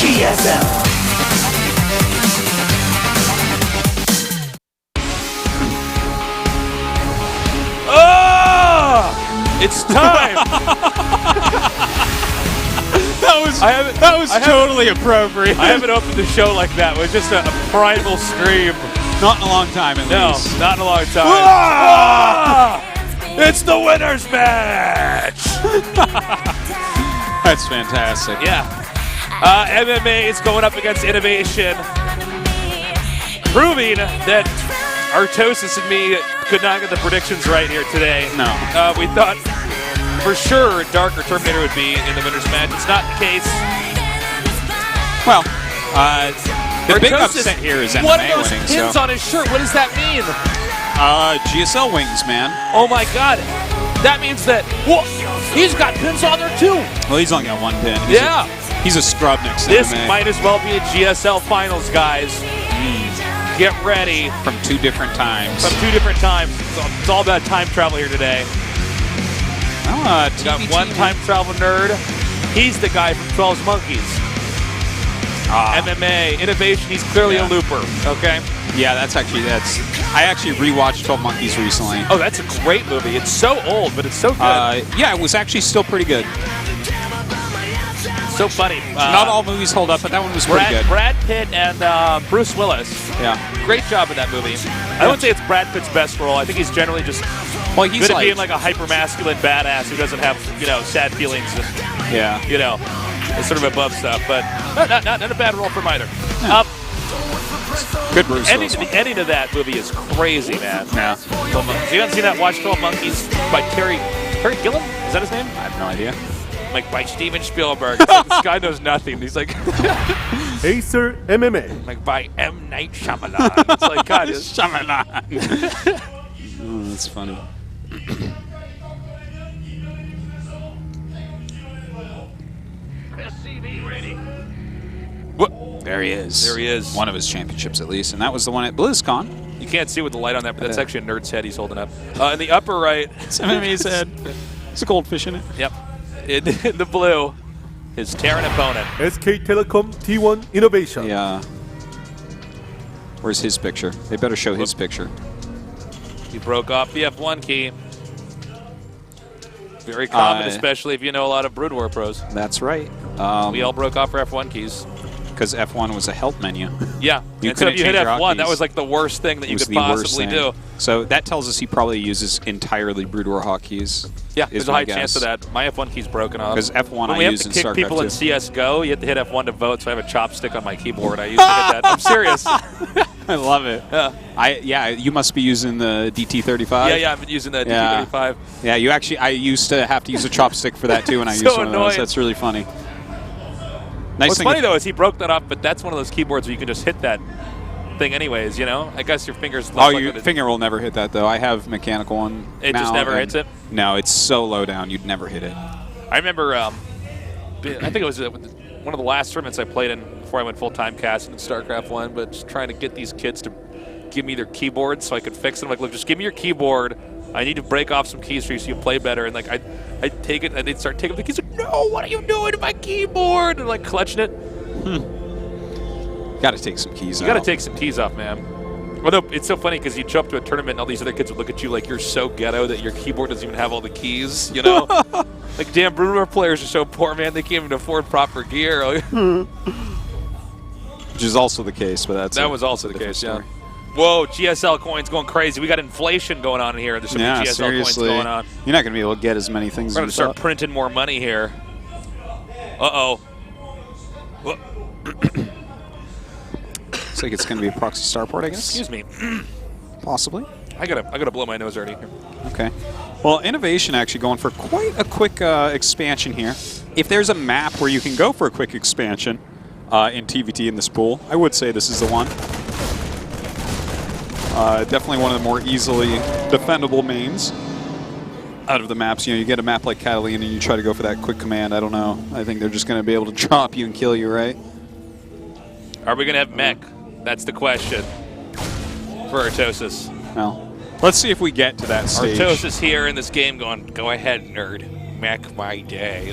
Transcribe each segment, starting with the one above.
GSL. It's time! that was totally appropriate. I haven't opened the show like that. It was just a primal scream. Not in a long time, at least. No, not in a long time. Ah! It's the winner's match! That's fantastic. Yeah. MMA is going up against INnoVation, proving that Artosis and me could not get the predictions right here today. No. We thought for sure Dark or Terminator would be in the winner's match. It's not the case. Well, the big Artosis, upset here is MMA what are those winning. pins on his shirt? What does that mean? GSL wings, man. Oh my God. That means that, whoa, he's got pins on there too. Well, he's only got one pin. He's a scrub next to This MMA. might as well be a GSL finals, guys. Get ready. From 2 different times. From 2 different times. It's all about time travel here today. TvT. Got one time travel nerd. He's the guy from 12 Monkeys. MMA, INnoVation, he's clearly a looper, okay? Yeah, I actually rewatched 12 Monkeys recently. Oh, that's a great movie. It's so old, but it's so good. Yeah, it was actually still pretty good. So funny. Not all movies hold up, but that one was pretty good. Brad Pitt and Bruce Willis. Yeah. Great job in that movie. I wouldn't say it's Brad Pitt's best role. I think he's generally just good at being like a hyper-masculine badass who doesn't have, sad feelings and, it's sort of above stuff. But not a bad role for him either. Yeah. Good Bruce Willis. The ending of that movie is crazy, man. Yeah. You haven't seen that? Watch 12 Monkeys by Terry Gilliam? Is that his name? I have no idea. Like by Steven Spielberg. It's like, this guy knows nothing. He's like Acer MMA. Like by M. Night Shyamalan. It's like, God, Shyamalan. Oh, that's funny. SCV ready. What? There he is. There he is. One of his championships, at least, and that was the one at BlizzCon. You can't see with the light on that, but that's actually a nerd's head he's holding up. In the upper right, it's MMA's head. There's a goldfish in it. Yep. In the blue, his Terran opponent. SK Telecom T1 INnoVation. Yeah. Where's his picture? They better show his picture. He broke off the F1 key. Very common, especially if you know a lot of Brood War pros. That's right. We all broke off our F1 keys. Because F1 was a help menu. Yeah. And so if you hit F1, that was like the worst thing that you could possibly do. So that tells us he probably uses entirely Brood War hotkeys. Yeah, there's a high chance of that. My F1 key's broken off. Because F1 when I use in StarCraft II. When we have to kick people in CSGO, you have to hit F1 to vote, so I have a chopstick on my keyboard. I used to hit that. I'm serious. I love it. Yeah. You must be using the DT35. Yeah, I've been using the DT35. Yeah, I used to have to use a chopstick for that too, and I used one of those. That's really funny. What's funny though is he broke that off, but that's one of those keyboards where you can just hit that thing anyways, I guess your fingers... your finger will never hit that though. I have mechanical one. It just never hits it? No, it's so low down, you'd never hit it. I remember, I think it was one of the last tournaments I played in before I went full-time casting in StarCraft 1, but just trying to get these kids to give me their keyboards so I could fix them. Like, look, just give me your keyboard. I need to break off some keys for you so you play better. And like I'd take it and they'd start taking the keys. Like, no, what are you doing to my keyboard? And like clutching it. Got to take some keys off. You got to take some keys off, man. Although it's so funny because you show up to a tournament and all these other kids would look at you like you're so ghetto that your keyboard doesn't even have all the keys, Like, damn, Brood War players are so poor, man. They can't even afford proper gear. Which is also the case, but that was also the case, story. Whoa, GSL coins going crazy. We got inflation going on in here. There's some GSL seriously. coins going on. You're not going to be able to get as many things. We're going to start printing more money here. Uh-oh. Looks like it's going to be a proxy starport, I guess. Excuse me. Possibly. I gotta blow my nose already here. Okay. Well, INnoVation actually going for quite a quick expansion here. If there's a map where you can go for a quick expansion in TvT in this pool, I would say this is the one. Definitely one of the more easily defendable mains out of the maps. You get a map like Catalina and you try to go for that quick command. I don't know. I think they're just going to be able to drop you and kill you, right? Are we going to have mech? That's the question for Artosis. Well, let's see if we get to that stage. Artosis here in this game going, go ahead, nerd. Mech my day.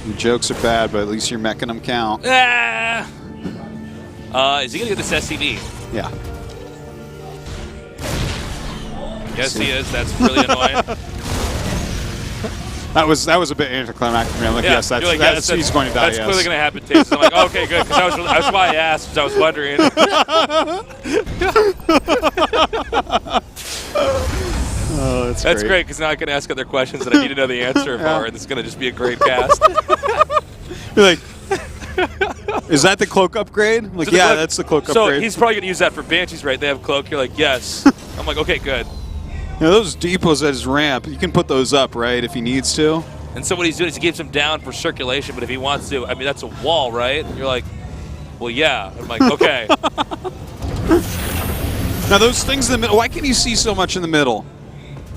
Your jokes are bad, but at least you're making them count. Ah! Is he going to get this SCV? Yeah. Yes, he is. That's really annoying. That was a bit anticlimactic. I'm like, Yeah, yes, that's, you're like, that's he's going to die. That's clearly going to happen, Taste. I'm like, okay, good. Because that's why I asked, because I was wondering. Oh, That's great, because now I can ask other questions that I need to know the answer for, and it's going to just be a great cast. You're like, is that the cloak upgrade? I'm like, yeah, that's the cloak so upgrade. he's probably going to use that for Banshees, right? They have cloak. You're like, yes. I'm like, okay, good. You know, those depots at his ramp, you can put those up, right, if he needs to. And so what he's doing is he keeps them down for circulation, but if he wants to, I mean, that's a wall, right? And you're like, well, yeah. I'm like, okay. Now, those things in the middle, why can you see so much in the middle?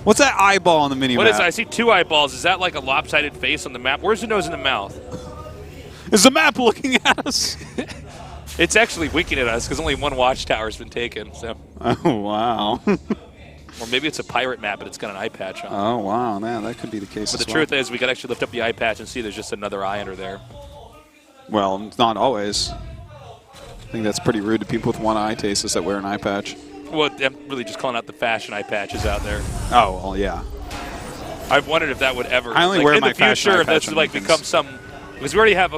What's that eyeball on the mini-map? What is that? I see two eyeballs. Is that like a lopsided face on the map? Where's the nose and the mouth? Is the map looking at us? It's actually winking at us because only one watchtower has been taken. So. Oh, wow. Or maybe it's a pirate map, but it's got an eye patch on. Oh, wow. Man, that could be the case But as the well. truth is, we could actually lift up the eye patch and see there's just another eye under there. Well, not always. I think that's pretty rude to people with one eye, Tasis, that wear an eye patch. Well, I'm really just calling out the fashion eye patches out there. Oh, well, yeah. I've wondered if that would ever. I only like, wear in my the future, fashion eye if this patch would on like weekends. become some. Because we already have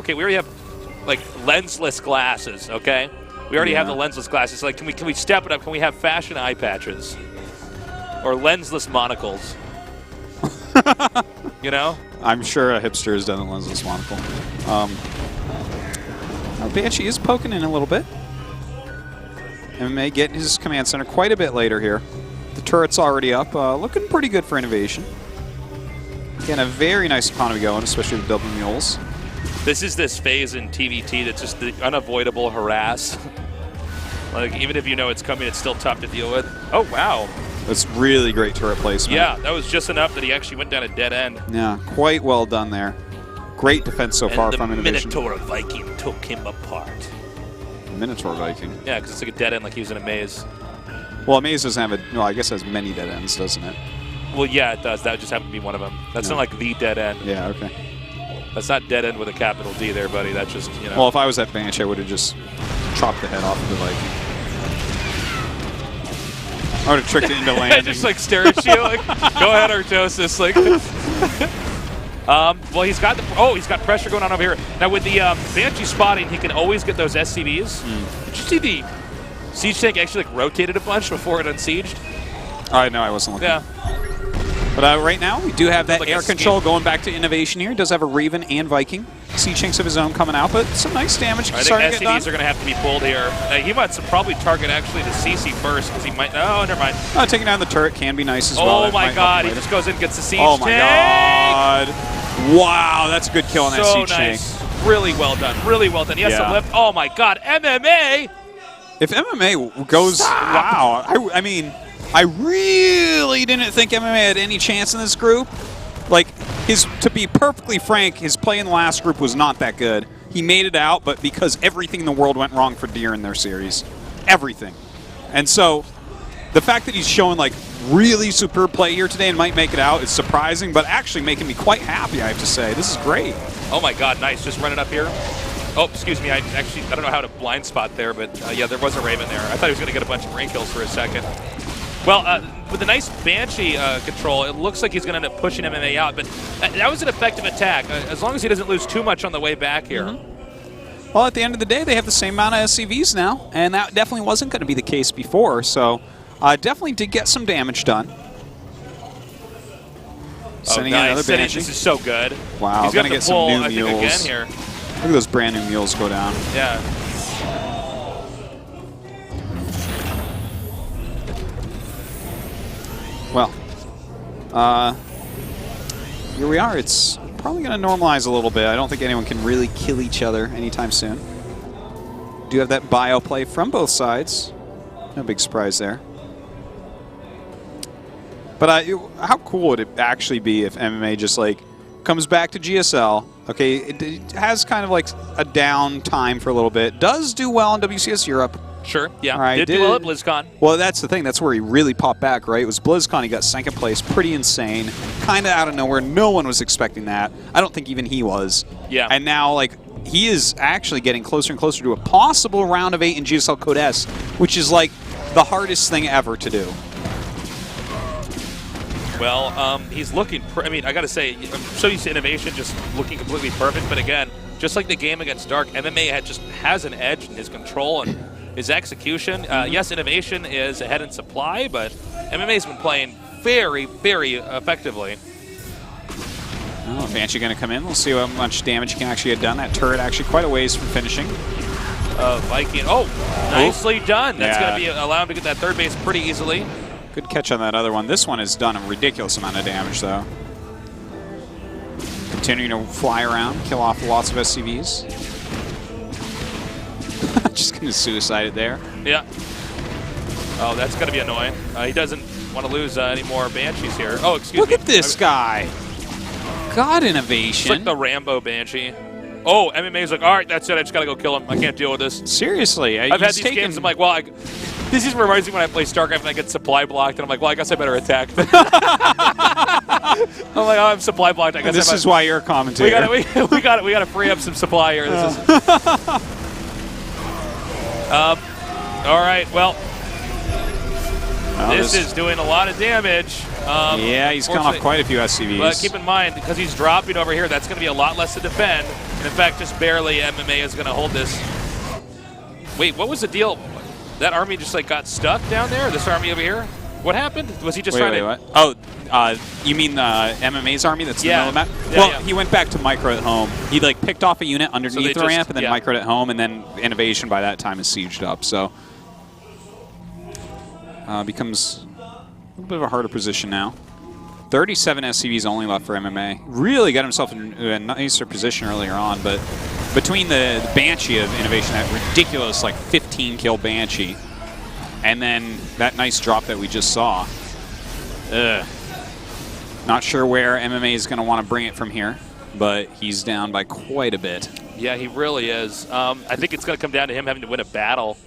like lensless glasses. Okay, we already have the lensless glasses. Like, can we step it up? Can we have fashion eye patches or lensless monocles? You know. I'm sure a hipster has done a lensless monocle. Banshee is poking in a little bit. MMA getting his command center quite a bit later here. The turret's already up, looking pretty good for innovation. Again, a very nice economy going, especially with double mules. This is this phase in TvT that's just the unavoidable harass. Like, even if you know it's coming, it's still tough to deal with. Oh, wow. That's really great turret placement. Yeah, that was just enough that he actually went down a dead end. Yeah, quite well done there. Great defense so far from And innovation. the Minotaur Viking took him apart. Minotaur Viking. Yeah, because it's like a dead end like he was in a maze. Well, a maze doesn't have a... Well, I guess it has many dead ends, doesn't it? Well, yeah, it does. That just happened to be one of them. That's not like the dead end. Yeah, okay. That's not dead end with a capital D there, buddy. That's just, you know. Well, if I was that Banshee, I would have just chopped the head off of the Viking. I would have tricked it into landing. just like stare at you, like, go ahead, Artosis. Like, well, he's got pressure going on over here. Now with the Banshee spotting, he can always get those SCVs. Did you see the siege tank actually like rotated a bunch before it unsieged? I know, I wasn't looking. Yeah. But right now, we do have that Like air a control going back to innovation here. He does have a Raven and Viking. Sea Chinks of his own coming out, but some nice damage I think starting to get done. SCVs are going to have to be pulled here. He might probably target actually the CC first because he might. Oh, never mind. Taking down the turret can be nice as well. Oh That my might God! help He later. just goes in and gets the siege Oh my tank. God! Wow, that's a good kill on that So Siege nice. tank. Really well done. Really well done. He has Yeah. to lift. Oh my God! MMA. If MMA goes, wow! I mean, I really didn't think MMA had any chance in this group. Like, to be perfectly frank, his play in the last group was not that good. He made it out, but because everything in the world went wrong for Deer in their series. Everything. And so, the fact that he's showing, like, really superb play here today and might make it out is surprising, but actually making me quite happy, I have to say. This is great. Oh my God! Nice. Just running up here. Oh, excuse me. I don't know how to blind spot there, but yeah, there was a Raven there. I thought he was going to get a bunch of rank kills for a second. Well, with a nice Banshee control, it looks like he's going to end up pushing MMA out, but that was an effective attack, as long as he doesn't lose too much on the way back here. Well, at the end of the day, they have the same amount of SCVs now, and that definitely wasn't going to be the case before, so definitely did get some damage done. Sending in another Banshee. This is so good. Wow, he's gonna to get some pull, new I think, mules. again here. Look at those brand new mules go down. Yeah. Well, here we are. It's probably going to normalize a little bit. I don't think anyone can really kill each other anytime soon. Do have that bio play from both sides. No big surprise there. But how cool would it actually be if MMA just like comes back to GSL? Okay, it has kind of like a down time for a little bit. Does do well in WCS Europe. Sure, yeah. All right, did do well at BlizzCon. Well, that's the thing. That's where he really popped back, right? It was BlizzCon. He got second place. Pretty insane. Kind of out of nowhere. No one was expecting that. I don't think even he was. Yeah. And now, like, he is actually getting closer and closer to a possible round of 8 in GSL Code S, which is, like, the hardest thing ever to do. Well, he's looking, I mean, I got to say, I'm so used to INnoVation just looking completely perfect, but again, just like the game against Dark, MMA just has an edge in his control and his execution. Yes, INnoVation is ahead in supply, but MMA's been playing very, very effectively. Oh, Banshee going to come in. We'll see how much damage he can actually get done. That turret actually quite a ways from finishing. Viking, nicely done. That's Yeah. going to be allowed him to get that third base pretty easily. Good catch on that other one. This one has done a ridiculous amount of damage, though. Continuing to fly around, kill off lots of SCVs. Just going to suicide it there. Yeah. Oh, that's going to be annoying. He doesn't want to lose any more Banshees here. Oh, excuse me. Look at this guy. God, INnoVation. It's like the Rambo Banshee. Oh, MMA's like, all right, that's it. I just got to go kill him. I can't deal with this. Seriously. I've had these games, I'm like, well, this is reminds me when I play StarCraft and I get supply blocked, and I'm like, well, I guess I better attack. I'm like, oh, I'm supply blocked. I guess this is why you're a commentator. We got to free up some supply here. This is. All right, well, this is doing a lot of damage. Yeah, he's gone off quite a few SCVs. But keep in mind, because he's dropping over here, that's going to be a lot less to defend. And in fact, just barely MMA is going to hold this. Wait, what was the deal? That army just like got stuck down there? This army over here? What happened? Was he just trying to... What? Oh, you mean MMA's army that's in the middle of the map? Yeah, well, yeah. He went back to micro at home. He like picked off a unit underneath the ramp and then microed at home, and then INnoVation by that time is sieged up. So becomes a little bit of a harder position now. 37 SCVs only left for MMA. Really got himself in a nicer position earlier on, but between the Banshee of INnoVation, that ridiculous like 15-kill Banshee, and then that nice drop that we just saw. Not sure where MMA is going to want to bring it from here, but he's down by quite a bit. Yeah, he really is. I think it's going to come down to him having to win a battle.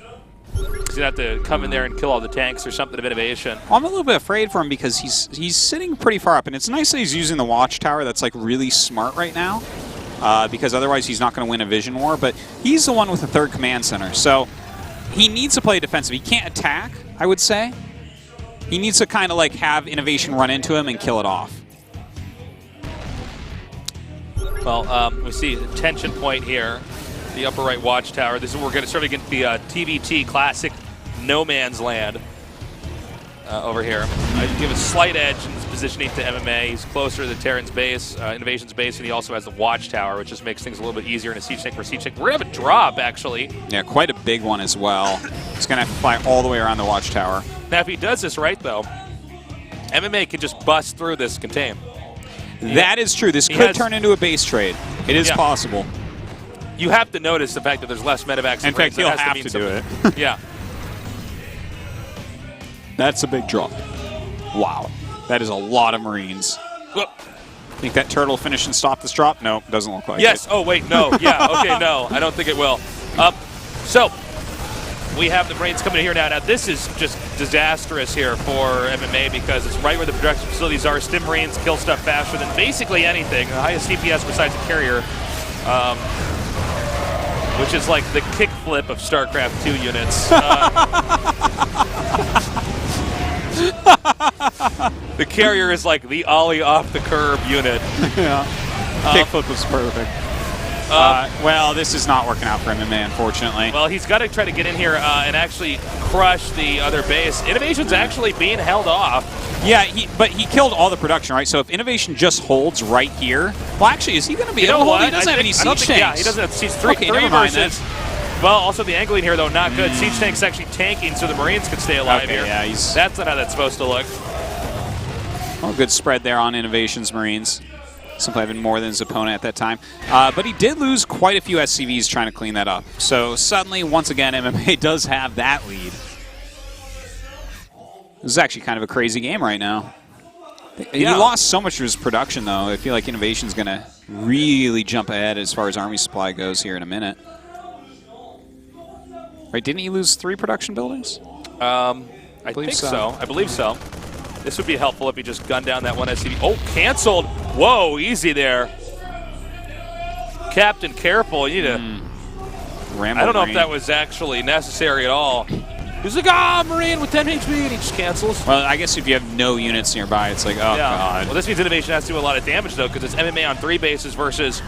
He's going to have to come in there and kill all the tanks or something of INnoVation. Well, I'm a little bit afraid for him because he's sitting pretty far up, and it's nice that he's using the watchtower. That's like really smart right now, because otherwise he's not going to win a vision war. But he's the one with the third command center, so he needs to play defensive. He can't attack, I would say. He needs to kind of like have INnoVation run into him and kill it off. Well, we see the tension point here. The upper right watchtower. This is where we're going to start against the TvT classic No Man's Land over here. I give a slight edge in his positioning to MMA. He's closer to the Terran's base, INnoVation's base, and he also has the watchtower, which just makes things a little bit easier in a siege tank for siege tank. We're going to have a drop, actually. Yeah, quite a big one as well. He's going to have to fly all the way around the watchtower. Now, if he does this right, though, MMA can just bust through this contain. That is true. This could turn into a base trade. It is possible. You have to notice the fact that there's less medevacs. In fact, he'll have to do it. Yeah. That's a big drop. Wow. That is a lot of Marines. Whoop. Think that turtle will finish and stop this drop? No, doesn't look like it. Yes. Oh, wait, no. Yeah, okay, no. I don't think it will. So, we have the Marines coming in here now. Now, this is just disastrous here for MMA because it's right where the production facilities are. Stim Marines kill stuff faster than basically anything. The highest CPS besides a carrier, which is like the kickflip of StarCraft II units. The carrier is like the ollie off the curb unit. Yeah. Kickflip was perfect. Well, this is not working out for MMA, unfortunately. Well, he's got to try to get in here and actually crush the other base. INnoVation's actually being held off. Yeah, but he killed all the production, right? So if INnoVation just holds right here, well, actually, is he going to be able to hold? He doesn't have any siege tanks. Yeah, he doesn't have siege three versus. Well, also the angling here, though, not good. Siege tank's actually tanking so the Marines can stay alive here. Yeah, that's not how that's supposed to look. Well, good spread there on INnoVation's Marines. Simply having more than his opponent at that time. But he did lose quite a few SCVs trying to clean that up. So suddenly, once again, MMA does have that lead. This is actually kind of a crazy game right now. He lost so much of his production, though. I feel like INnoVation's going to really jump ahead as far as army supply goes here in a minute. Right, didn't he lose 3 production buildings? I think so. I believe so. This would be helpful if he just gunned down that one SCV. Oh, canceled. Whoa, easy there. Captain, careful. You need to. I don't know if that was actually necessary at all. He's like, Marine with 10 HP, and he just cancels. Well, I guess if you have no units nearby, it's like, oh, God. Well, this means INnoVation has to do a lot of damage, though, because it's MMA on 3 bases versus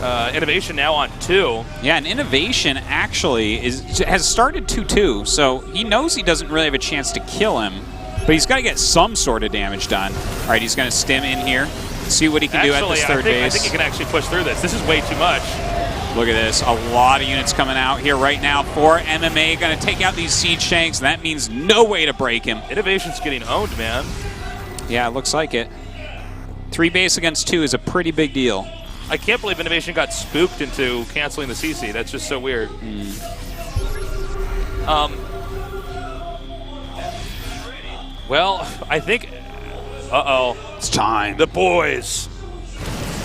INnoVation now on 2. Yeah, and INnoVation actually has started 2-2, so he knows he doesn't really have a chance to kill him, but he's got to get some sort of damage done. All right, he's going to stim in here, see what he can do at this third base. I think he can actually push through this. This is way too much. Look at this. A lot of units coming out here right now for MMA. Going to take out these siege tanks, and that means no way to break him. INnoVation's getting owned, man. Yeah, it looks like it. 3 base against 2 is a pretty big deal. I can't believe INnoVation got spooked into canceling the CC. That's just so weird. Well, I think... Uh-oh. It's time. The boys.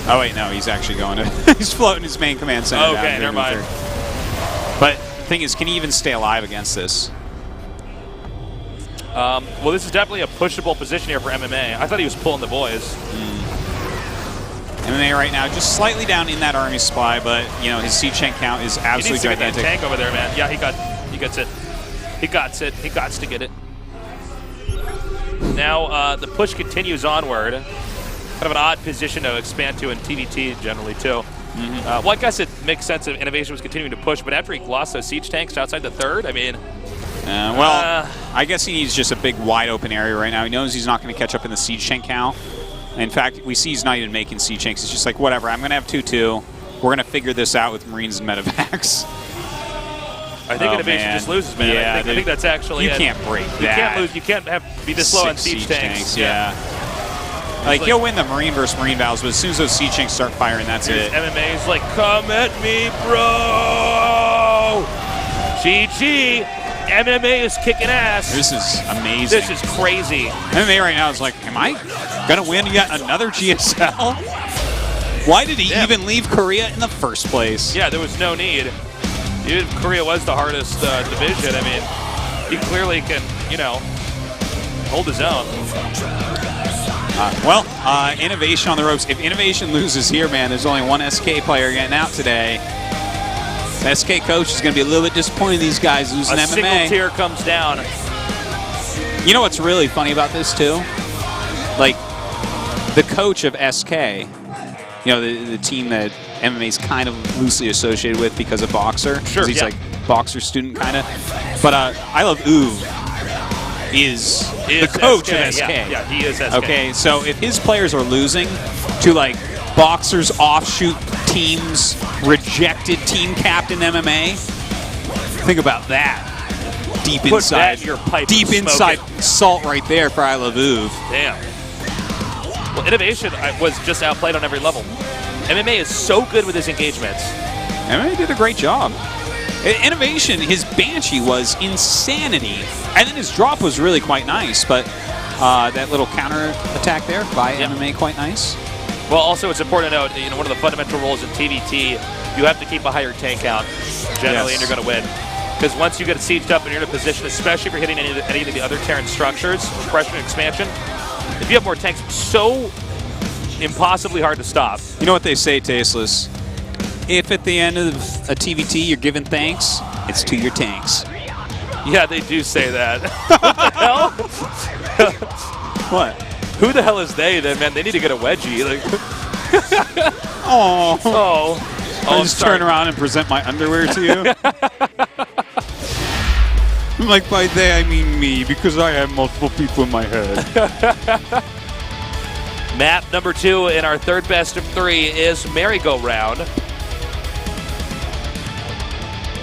Oh, wait, no, he's actually going to... he's floating his main command center down. Okay, never mind. But the thing is, can he even stay alive against this? Well, this is definitely a pushable position here for MMA. I thought he was pulling the boys. MMA right now just slightly down in that army supply, but, you know, his siege tank count is absolutely gigantic. He needs to get that tank over there, man. Yeah, he gets it. He got it. He got to get it. Now, the push continues onward. Kind of an odd position to expand to in TvT generally, too. Well, I guess it makes sense if INnoVation was continuing to push, but after he lost those siege tanks outside the third, I mean... well, I guess he needs just a big, wide-open area right now. He knows he's not going to catch up in the siege tank count. In fact, we see he's not even making siege tanks. It's just like, whatever, I'm going to have 2-2. We're going to figure this out with Marines and medevacs. I think INnoVation just loses, man. Yeah, I think that's actually You can't break that. You can't lose. You can't be this low on siege tanks. Yeah. Like, he'll win the Marine versus Marine battles, but as soon as those siege tanks start firing, that's it. MMA's like, come at me, bro! GG! MMA is kicking ass. This is amazing. This is crazy. MMA right now is like, am I going to win yet another GSL? Why did he even leave Korea in the first place? Yeah, there was no need. Dude, Korea was the hardest division. I mean, he clearly can, you know, hold his own. INnoVation on the ropes. If INnoVation loses here, man, there's only one SK player getting out today. The SK coach is going to be a little bit disappointed these guys losing MMA. A single tier comes down. You know what's really funny about this, too? Like, the coach of SK, you know, the team that MMA is kind of loosely associated with because of Boxer. Sure, he's like Boxer student, kind of. But I Love Uv is the coach of SK. Yeah, he is SK. Okay, so if his players are losing to, like, Boxer's offshoot team's rejected team captain MMA, think about that. Deep Put inside. that in your pipe. Deep inside salt right there for I Love Uv. Damn. Well, INnoVation was just outplayed on every level. MMA is so good with his engagements. MMA did a great job. INnoVation, his Banshee was insanity. And then his drop was really quite nice, but that little counter attack there by MMA, quite nice. Well, also it's important to note, you know, one of the fundamental rules in TvT, you have to keep a higher tank count generally, and you're going to win. Because once you get sieged up and you're in a position, especially if you're hitting any of the other Terran structures, freshman expansion, if you have more tanks, so impossibly hard to stop. You know what they say, Tasteless? If at the end of a TvT you're giving thanks, it's to your tanks. Yeah, they do say that. What the hell? What? Who the hell is they then, man? They need to get a wedgie. Like Oh. I'll just turn around and present my underwear to you. Like, by they, I mean me, because I have multiple people in my head. Map number 2 in our third best of 3 is merry-go-round.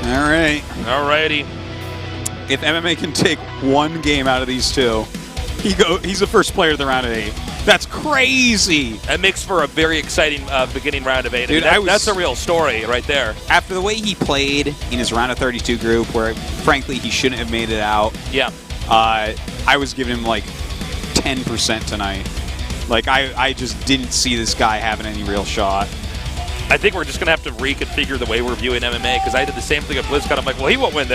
All right. Alrighty. If MMA can take one game out of these two, he's the first player of the round of 8. That's crazy. That makes for a very exciting beginning round of 8. Dude, I mean, that's a real story right there. After the way he played in his round of 32 group, where frankly he shouldn't have made it out. Yeah. I was giving him like 10% tonight. Like I just didn't see this guy having any real shot. I think we're just going to have to reconfigure the way we're viewing MMA, because I did the same thing at BlizzCon. I'm like, well, he won't win this.